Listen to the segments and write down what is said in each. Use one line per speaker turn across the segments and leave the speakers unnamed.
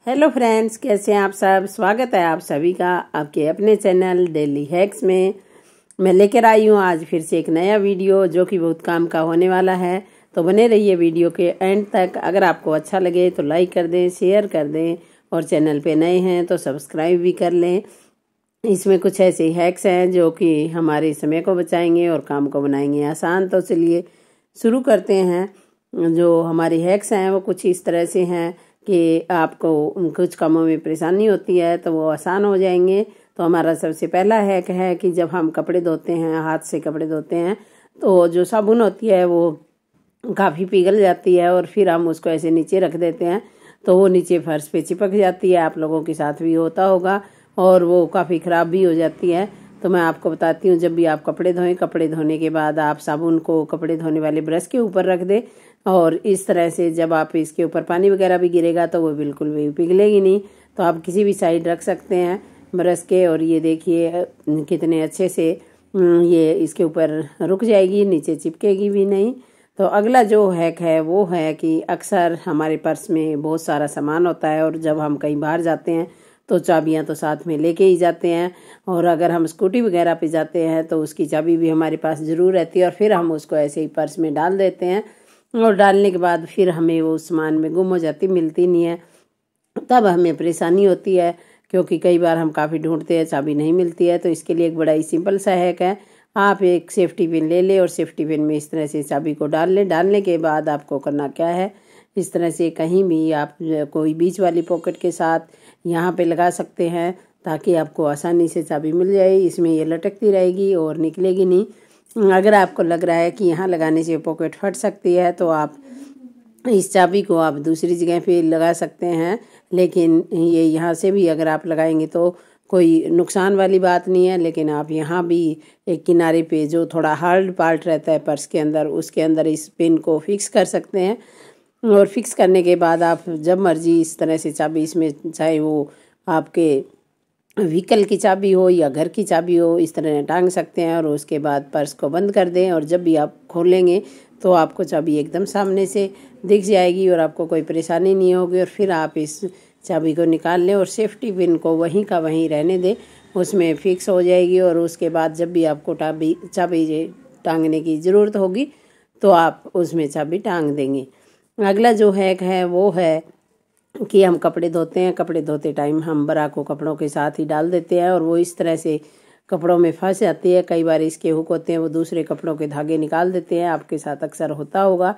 Hello friends, कैसे हैं आप सब। स्वागत है आप सभी का आपके अपने चैनल डेली हैक्स में। मैं लेकर आई हूँ आज फिर से एक नया वीडियो जो कि बहुत काम का होने वाला है। तो बने रहिए वीडियो के एंड तक। अगर आपको अच्छा लगे तो लाइक कर दें, शेयर कर दें और चैनल पे नए हैं तो सब्सक्राइब भी कर लें। इसमें कुछ ऐसे हैक्स हैं जो कि हमारे समय को बचाएंगे और काम को बनाएंगे आसान। तो चलिए शुरू करते हैं। जो हमारी हैक्स हैं वो कुछ इस तरह से हैं कि आपको कुछ कामों में परेशानी होती है तो वो आसान हो जाएंगे। तो हमारा सबसे पहला हैक है कि जब हम कपड़े धोते हैं, हाथ से कपड़े धोते हैं, तो जो साबुन होती है वो काफ़ी पिघल जाती है और फिर हम उसको ऐसे नीचे रख देते हैं तो वो नीचे फर्श पे चिपक जाती है। आप लोगों के साथ भी होता होगा और वो काफ़ी ख़राब भी हो जाती है। तो मैं आपको बताती हूँ, जब भी आप कपड़े धोएं, कपड़े धोने के बाद आप साबुन को कपड़े धोने वाले ब्रश के ऊपर रख दें और इस तरह से जब आप इसके ऊपर पानी वगैरह भी गिरेगा तो वो बिल्कुल भी पिघलेगी नहीं। तो आप किसी भी साइड रख सकते हैं ब्रश के और ये देखिए कितने अच्छे से ये इसके ऊपर रुक जाएगी, नीचे चिपकेगी भी नहीं। तो अगला जो हैक है वो है कि अक्सर हमारे पर्स में बहुत सारा सामान होता है और जब हम कहीं बाहर जाते हैं तो चाबियां तो साथ में लेके ही जाते हैं। और अगर हम स्कूटी वगैरह पे जाते हैं तो उसकी चाबी भी हमारे पास ज़रूर रहती है और फिर हम उसको ऐसे ही पर्स में डाल देते हैं और डालने के बाद फिर हमें वो सामान में गुम हो जाती, मिलती नहीं है। तब हमें परेशानी होती है क्योंकि कई बार हम काफ़ी ढूंढते हैं, चाबी नहीं मिलती है। तो इसके लिए एक बड़ा ही सिंपल सा हैक है। आप एक सेफ्टी पिन ले लें और सेफ्टी पिन में इस तरह से चाबी को डाल लें। डालने के बाद आपको करना क्या है, इस तरह से कहीं भी आप कोई बीच वाली पॉकेट के साथ यहाँ पे लगा सकते हैं ताकि आपको आसानी से चाबी मिल जाए। इसमें ये लटकती रहेगी और निकलेगी नहीं। अगर आपको लग रहा है कि यहाँ लगाने से पॉकेट फट सकती है तो आप इस चाबी को आप दूसरी जगह पे लगा सकते हैं, लेकिन ये यहाँ से भी अगर आप लगाएंगे तो कोई नुकसान वाली बात नहीं है। लेकिन आप यहाँ भी एक किनारे पे जो थोड़ा हार्ड पार्ट रहता है पर्स के अंदर, उसके अंदर इस पिन को फिक्स कर सकते हैं और फिक्स करने के बाद आप जब मर्जी इस तरह से चाबी इसमें, चाहे वो आपके व्हीकल की चाबी हो या घर की चाबी हो, इस तरह टांग सकते हैं और उसके बाद पर्स को बंद कर दें और जब भी आप खोलेंगे तो आपको चाबी एकदम सामने से दिख जाएगी और आपको कोई परेशानी नहीं होगी। और फिर आप इस चाबी को निकाल लें और सेफ्टी पिन को वहीं का वहीं रहने दें, उसमें फिक्स हो जाएगी। और उसके बाद जब भी आपको चाबी टांगने की ज़रूरत होगी तो आप उसमें चाबी टांग देंगे। अगला जो हैक है वो है कि हम कपड़े धोते हैं, कपड़े धोते टाइम हम बरा को कपड़ों के साथ ही डाल देते हैं और वो इस तरह से कपड़ों में फंस जाती है। कई बार इसके हुक होते हैं वो दूसरे कपड़ों के धागे निकाल देते हैं, आपके साथ अक्सर होता होगा।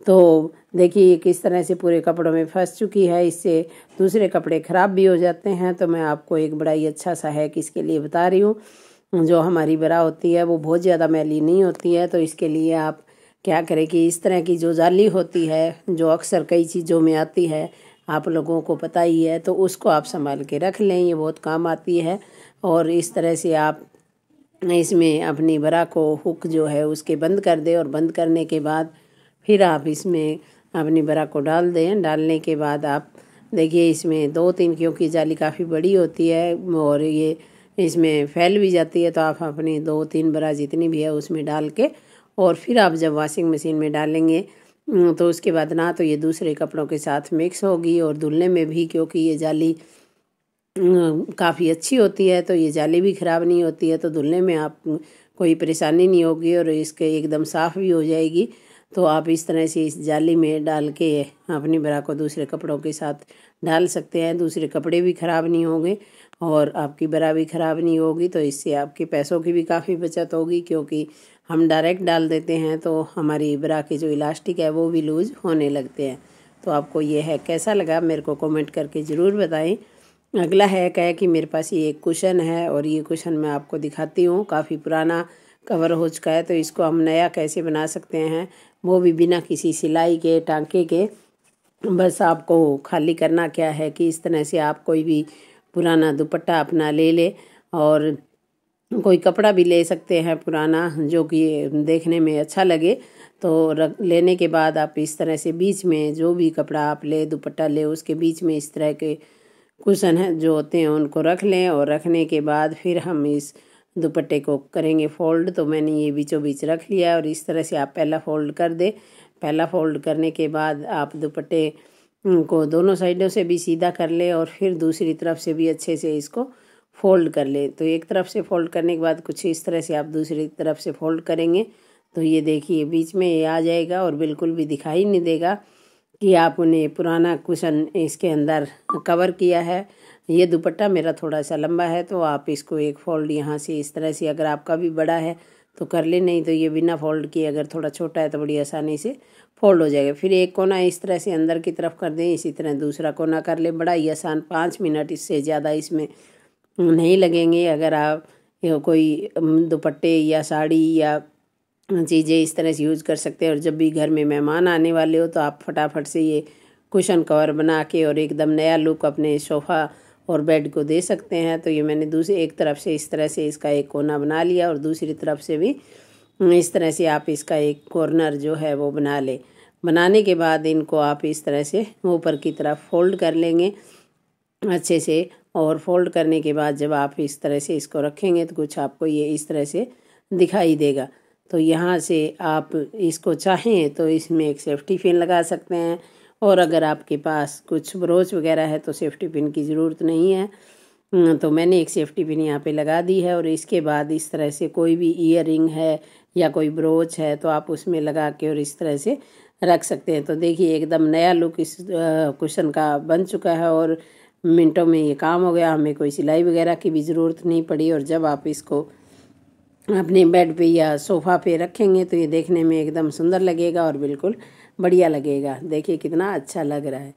तो देखिए किस तरह से पूरे कपड़ों में फंस चुकी है, इससे दूसरे कपड़े ख़राब भी हो जाते हैं। तो मैं आपको एक बड़ा ही अच्छा सा हैक इसके लिए बता रही हूँ। जो हमारी बरा होती है वो बहुत ज़्यादा मैली नहीं होती है, तो इसके लिए आप क्या करें कि इस तरह की जो जाली होती है जो अक्सर कई चीज़ों में आती है, आप लोगों को पता ही है, तो उसको आप संभाल के रख लें, ये बहुत काम आती है। और इस तरह से आप इसमें अपनी बरा को हुक जो है उसके बंद कर दें और बंद करने के बाद फिर आप इसमें अपनी बरा को डाल दें। डालने के बाद आप देखिए इसमें 2-3, क्योंकि जाली काफ़ी बड़ी होती है और ये इसमें फैल भी जाती है, तो आप अपनी 2-3 बरा जितनी भी है उसमें डाल के और फिर आप जब वॉशिंग मशीन में डालेंगे तो उसके बाद ना तो ये दूसरे कपड़ों के साथ मिक्स होगी और धुलने में भी, क्योंकि ये जाली काफ़ी अच्छी होती है तो ये जाली भी ख़राब नहीं होती है, तो धुलने में आप कोई परेशानी नहीं होगी और इसके एकदम साफ़ भी हो जाएगी। तो आप इस तरह से इस जाली में डाल के अपनी बरा को दूसरे कपड़ों के साथ डाल सकते हैं। दूसरे कपड़े भी ख़राब नहीं होंगे और आपकी बरा भी ख़राब नहीं होगी। तो इससे आपके पैसों की भी काफ़ी बचत होगी, क्योंकि हम डायरेक्ट डाल देते हैं तो हमारी बरा के जो इलास्टिक है वो भी लूज होने लगते हैं। तो आपको ये है कैसा लगा मेरे को कमेंट करके ज़रूर बताएं। अगला हैक है कि मेरे पास ये एक कुशन है और ये कुशन मैं आपको दिखाती हूँ, काफ़ी पुराना कवर हो चुका है। तो इसको हम नया कैसे बना सकते हैं, वो भी बिना किसी सिलाई के, टांके के। बस आपको खाली करना क्या है कि इस तरह से आप कोई भी पुराना दुपट्टा अपना ले ले और कोई कपड़ा भी ले सकते हैं पुराना जो कि देखने में अच्छा लगे। तो लेने के बाद आप इस तरह से बीच में जो भी कपड़ा आप ले, दुपट्टा ले, उसके बीच में इस तरह के कुशन है जो होते हैं उनको रख लें और रखने के बाद फिर हम इस दुपट्टे को करेंगे फोल्ड। तो मैंने ये बीचों बीच रख लिया और इस तरह से आप पहला फोल्ड कर दे। पहला फोल्ड करने के बाद आप दुपट्टे को दोनों साइडों से भी सीधा कर ले और फिर दूसरी तरफ से भी अच्छे से इसको फोल्ड कर ले। तो एक तरफ से फोल्ड करने के बाद कुछ इस तरह से आप दूसरी तरफ से फोल्ड करेंगे तो ये देखिए बीच में ये आ जाएगा और बिल्कुल भी दिखाई नहीं देगा कि आपने पुराना कुशन इसके अंदर कवर किया है। ये दुपट्टा मेरा थोड़ा सा लंबा है तो आप इसको एक फोल्ड यहाँ से इस तरह से, अगर आपका भी बड़ा है तो कर ले, नहीं तो ये बिना फोल्ड किए अगर थोड़ा छोटा है तो बड़ी आसानी से फोल्ड हो जाएगा। फिर एक कोना इस तरह से अंदर की तरफ कर दें, इसी तरह दूसरा कोना कर ले। बड़ा ही आसान, 5 मिनट इससे ज़्यादा इसमें नहीं लगेंगे। अगर आप कोई दुपट्टे या साड़ी या चीज़ें इस तरह से यूज़ कर सकते हैं और जब भी घर में मेहमान आने वाले हो तो आप फटाफट से ये कुशन कवर बना के और एकदम नया लुक अपने सोफ़ा और बेड को दे सकते हैं। तो ये मैंने दूसरी एक तरफ से इस तरह से इसका एक कोना बना लिया और दूसरी तरफ से भी इस तरह से आप इसका एक कॉर्नर जो है वो बना ले। बनाने के बाद इनको आप इस तरह से ऊपर की तरफ फोल्ड कर लेंगे अच्छे से, और फोल्ड करने के बाद जब आप इस तरह से इसको रखेंगे तो कुछ आपको ये इस तरह से दिखाई देगा। तो यहाँ से आप इसको चाहें तो इसमें एक सेफ्टी पिन लगा सकते हैं, और अगर आपके पास कुछ ब्रोच वगैरह है तो सेफ्टी पिन की ज़रूरत नहीं है। तो मैंने एक सेफ्टी पिन यहाँ पे लगा दी है। और इसके बाद इस तरह से कोई भी ईयर रिंग है या कोई ब्रोच है तो आप उसमें लगा के और इस तरह से रख सकते हैं। तो देखिए एकदम नया लुक इस कुशन का बन चुका है और मिनटों में ये काम हो गया, हमें कोई सिलाई वगैरह की भी ज़रूरत नहीं पड़ी। और जब आप इसको अपने बेड पे या सोफ़ा पे रखेंगे तो ये देखने में एकदम सुंदर लगेगा और बिल्कुल बढ़िया लगेगा। देखिए कितना अच्छा लग रहा है।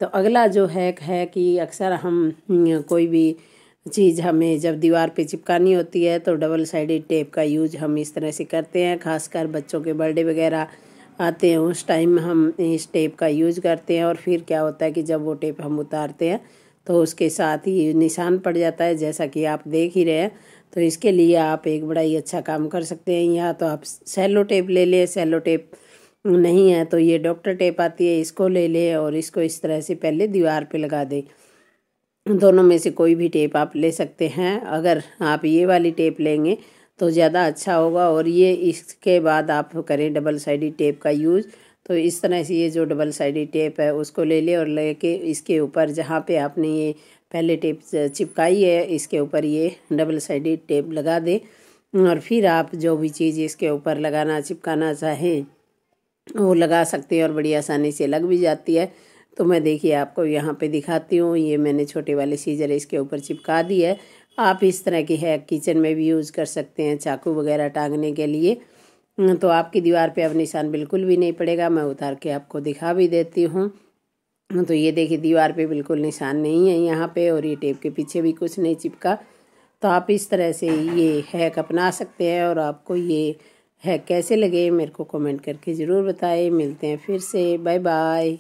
तो अगला जो है कि अक्सर हम कोई भी चीज़ हमें जब दीवार पे चिपकानी होती है तो डबल साइडेड टेप का यूज हम इस तरह से करते हैं। खासकर बच्चों के बर्थडे वगैरह आते हैं उस टाइम हम इस टेप का यूज करते हैं। और फिर क्या होता है कि जब वो टेप हम उतारते हैं तो उसके साथ ही निशान पड़ जाता है, जैसा कि आप देख ही रहे हैं। तो इसके लिए आप एक बड़ा ही अच्छा काम कर सकते हैं। या तो आप सेलो टेप ले लें, सेलो टेप नहीं है तो ये डॉक्टर टेप आती है, इसको ले लें और इसको इस तरह से पहले दीवार पे लगा दें। दोनों में से कोई भी टेप आप ले सकते हैं। अगर आप ये वाली टेप लेंगे तो ज़्यादा अच्छा होगा। और ये इसके बाद आप करें डबल साइडेड टेप का यूज़। तो इस तरह से ये जो डबल साइडेड टेप है उसको ले लें और लेके इसके ऊपर जहाँ पे आपने ये पहले टेप चिपकाई है इसके ऊपर ये डबल साइडेड टेप लगा दें। और फिर आप जो भी चीज़ इसके ऊपर लगाना चिपकाना चाहें वो लगा सकते हैं और बड़ी आसानी से लग भी जाती है। तो मैं देखिए आपको यहाँ पे दिखाती हूँ, ये मैंने छोटे वाले सीजर इसके ऊपर चिपका दी है। आप इस तरह की है किचन में भी यूज़ कर सकते हैं चाकू वगैरह टांगने के लिए। तो आपकी दीवार पे अब निशान बिल्कुल भी नहीं पड़ेगा। मैं उतार के आपको दिखा भी देती हूँ। तो ये देखिए दीवार पे बिल्कुल निशान नहीं है यहाँ पे, और ये टेप के पीछे भी कुछ नहीं चिपका। तो आप इस तरह से ये हैक अपना सकते हैं। और आपको ये हैक कैसे लगे मेरे को कमेंट करके ज़रूर बताएं। मिलते हैं फिर से, बाय बाय।